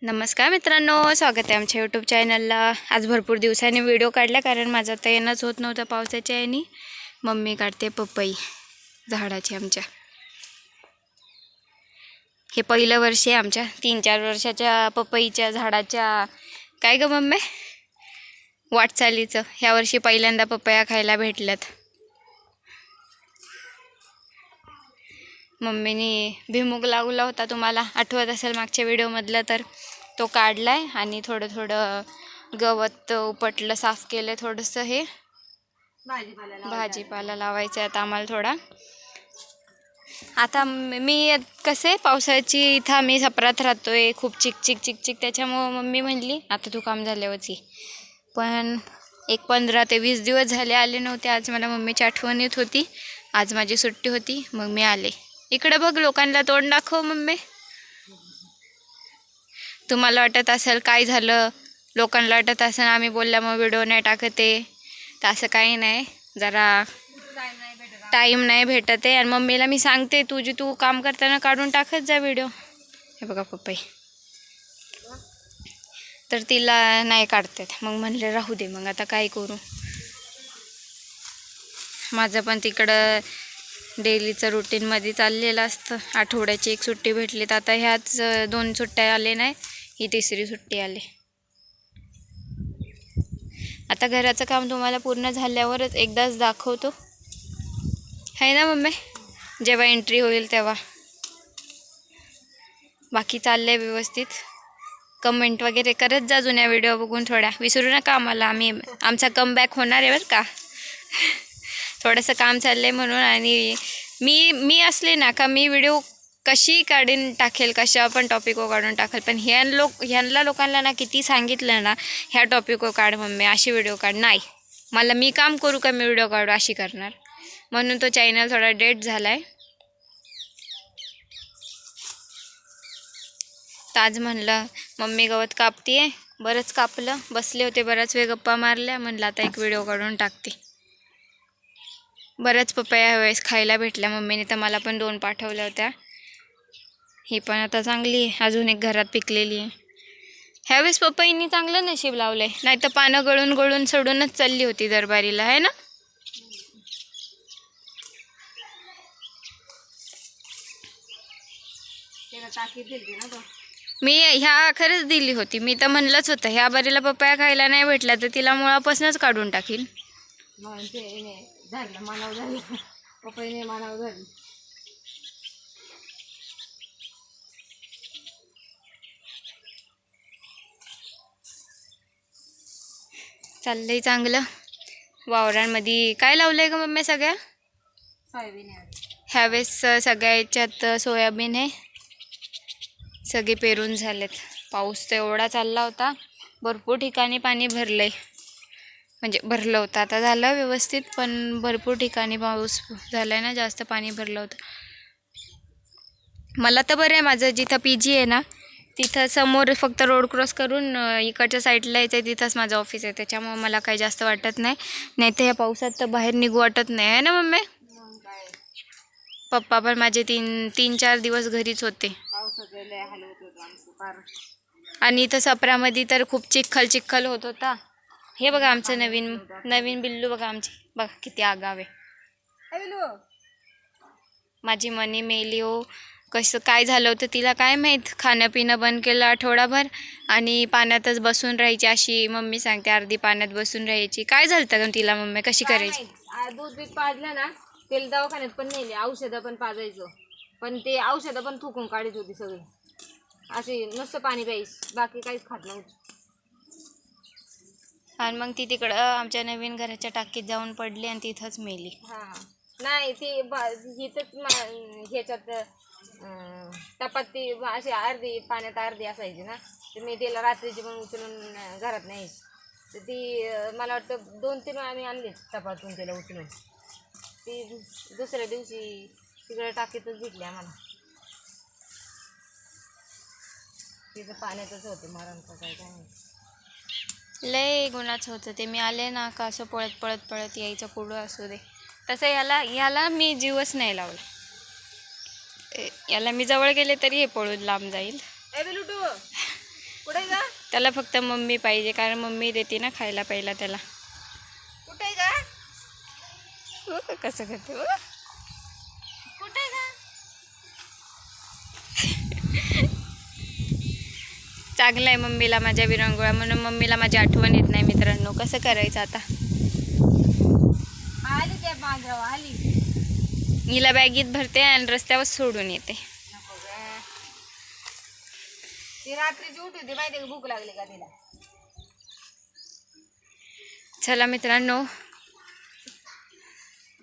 नमस्कार मित्रांनो, स्वागत आहे आमच्या यूट्यूब चॅनलला। आज भरपूर दिवसांनी व्हिडिओ काढला कारण माझं तर येणंच होत नव्हतं पावसाच्या याने। मम्मी काढते पपई झाडाची आमच्या। हे पहिलं वर्ष आहे आमच्या 3-4 वर्षाच्या पपईच्या झाडाच्या काय ग मम्मी वाटचालीचं। ह्या वर्षी पहिल्यांदा पपया खायला भेटल्यात। मम्मीने भिमुग लावला होता, तुम्हाला आठवत असेल मागच्या व्हिडिओमधलं, तर तो काढलाय आणि थोडं थोडं गवत उपटलं, साफ केलं थोडंसं। हे भाजीपाला लावायचं आता आम्हाला थोडा। आता मी कसे पावसाची इथं आम्ही सपरात राहतोय, खूप चिकचिक चिकचिक, त्याच्यामुळं मम्मी म्हणली आता तू काम झाल्यावरच ये। पण 15 ते 20 दिवस झाले आले नव्हते। आज मला मम्मीची आठवण येत होती, आज माझी सुट्टी होती, मग मी आले। इकडे बघ, लोकांना तोंड दाखव मम्मी। तुम्हाला वाटत असेल काय झालं, लोकांना वाटत असेल आम्ही बोलल्यामुळे व्हिडिओ नाही टाकते, तर असं काही नाही, जरा टाईम नाही भेटत आहे। आणि मम्मीला मी सांगते तू काम करताना काढून टाकत जा व्हिडिओ। हे बघा पपई, तर तिला नाही काढतात, मग म्हणले राहू दे, मग आता काय करू। माझं पण तिकडं डेलीचं रुटीनमध्ये चाललेलं असतं। आठवड्याची एक सुट्टी भेटली, तर आता ह्याच 2 सुट्ट्या आले नाही, ही 3री सुट्टी आली। आता घराचं काम तुम्हाला पूर्ण झाल्यावरच एकदाच दाखवतो, है ना मम्मी, जेव्हा एंट्री होईल तेव्हा। बाकी चाललंय व्यवस्थित। कमेंट वगैरे करत जा जुन्या व्हिडिओ बघून, थोड्या विसरू नका आम्हाला। आमचा कमबॅक होणार आहे बरं का। थोडंसं काम चाललंय म्हणून। आणि मी असले ना का मी व्हिडिओ कशी काढून टाकेल, कशा पण टॉपिकवर काढून टाकेल, पण ह्यांना लोकांना ना किती सांगितलं ना ह्या टॉपिकवर काढ मम्मी, अशी व्हिडिओ काढ, नाही मला मी काम करू का मी व्हिडिओ काढू अशी करणार, म्हणून तो चॅनल थोडा डेट झाला आहे। तर आज म्हणलं मम्मी गवत कापतीये, बरंच कापलं, बसले होते बराच वेळ गप्पा मारल्या, म्हणलं आता एक व्हिडिओ काढून टाकते। बऱ्याच पपया ह्यावेळेस खायला भेटल्या मम्मीने, तर मला पण 2 पाठवल्या होत्या। ही पण आता चांगली आहे, अजून एक घरात पिकलेली आहे। ह्यावेळेस पपईनी चांगलं नशीब लावलंय, नाही तर पानं गळून गळून सोडूनच चालली होती दरबारीला, है ना। मी ह्या खरंच दिली होती, मी तर म्हणलंच होतं ह्या बारीला पपया खायला नाही भेटला तर तिला मुळापासूनच काढून टाकील। चाललंय चांगलं। वावरांमध्ये काय लावलंय का मम्मी सगळ्या? सोयाबीन। ह्यावेळेस सगळ्या याच्यात सोयाबीन आहे, सगळे पेरून झालेत। पाऊस तर एवढा चालला होता, भरपूर ठिकाणी पाणी भरलंय, म्हणजे भरलं होतं, आता झालं व्यवस्थित, पण भरपूर ठिकाणी पाऊस झालाय ना, जास्त पाणी भरलं होतं। मला तर बरं आहे, माझं जिथं PG आहे ना तिथं समोर फक्त रोड क्रॉस करून इकडच्या साईडला यायचं आहे, तिथंच माझं ऑफिस आहे, त्याच्यामुळे मला काही जास्त वाटत नाही। नाही तर या पावसात तर बाहेर निघू वाटत नाही, आहे ना मम्मी। पप्पा पण माझे 3-4 दिवस घरीच होते। आणि इथं सपरामध्ये तर खूप चिखल होत होता। हे बघा आमचं नवीन बिल्लू, बघा आमची, बघा किती आगाव आहे। माझी मनी मेली हो, कसं काय झालं होतं तिला काय माहीत, खाणं पिणं बंद केलं आठवडाभर आणि पाण्यातच बसून राहायची, अशी मम्मी सांगते, अर्धी पाण्यात बसून राहायची। काय झालं तर तिला मम्मी, कशी करायची? दूध बीत पाजलं ना, तेल दवाखान्यात पण नेले, औषधं पण पाजायचं, पण ते औषधं पण थुकून काढत होती सगळी, अशी नुसतं पाणी प्यायची, बाकी काहीच खात नव्हती। आणि मग ती तिकडं आमच्या नवीन घराच्या टाकीत जाऊन पडली आणि तिथंच मेली। नाही ती हिथंच ह्याच्यात टपात ती अशी अर्धी पाण्यात अर्धी असायची ना, तर मी तिला रात्रीची पण उचलून घरात न्यायची, तर ती मला वाटतं 2-3 वेळा आम्ही आणली टपातून तिला उचलून। ती दुसऱ्या दिवशी तिकडे टाकीतच भेटली आम्हाला, तिथं पाण्यातच होते, मरण का काय काय लय गुणाचं होतं ते। मी आले ना का असं पळत यायचं, कुठं असू दे। तसं याला मी जीवच नाही लावला, याला मी जवळ गेले तरी हे पळून लांब जाईल। त्याला फक्त मम्मी पाहिजे, कारण मम्मी देते ना खायला पहिला त्याला. कुठे का कसं करते कुठे का चांगलं आहे मम्मीला माझ्या विरंगुळा, म्हणून मम्मीला माझी आठवण येत नाही मित्रांनो. कसं करायचं आता. आली त्या बांधराव आली. हिला बॅगीत भरते आणि रस्त्यावर सोडून येते. नको ग. ती रात्रीची उठी होती माहिती का, भूक लागली का तिला. चला मित्रांनो,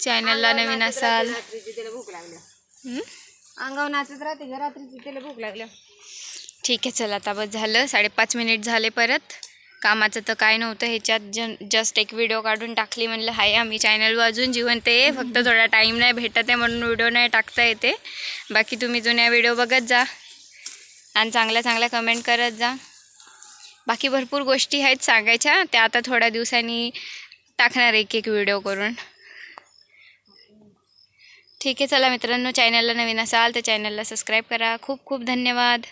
चॅनलला अंगावर नवीन नाचत असाल. राहते रात्रीची तिला भूक लागली. हं? अंगावर नाचत राहते का रात्रीची तिला भूक लागली. ठीक आहे चला, आता बस झालं. 5.5 मिनिट झाले. परत कामाचं तर काय नव्हतं ह्याच्यात, जस्ट एक व्हिडिओ काढून टाकली. म्हणलं हाय आम्ही चॅनलवर अजून जिवंत आहे, फक्त थोडा टाईम नाही भेटत आहे म्हणून व्हिडिओ नाही टाकता येते. बाकी तुम्ही जुन्या व्हिडिओ बघत जा आणि चांगल्या चांगल्या कमेंट करत जा. बाकी भरपूर गोष्टी आहेत सांगायच्या, त्या आता थोड्या दिवसांनी टाकणार एक व्हिडिओ करून. ठीक आहे चला मित्रांनो, चॅनलला नवीन असाल तर चॅनलला सबस्क्राईब करा. खूप खूप धन्यवाद.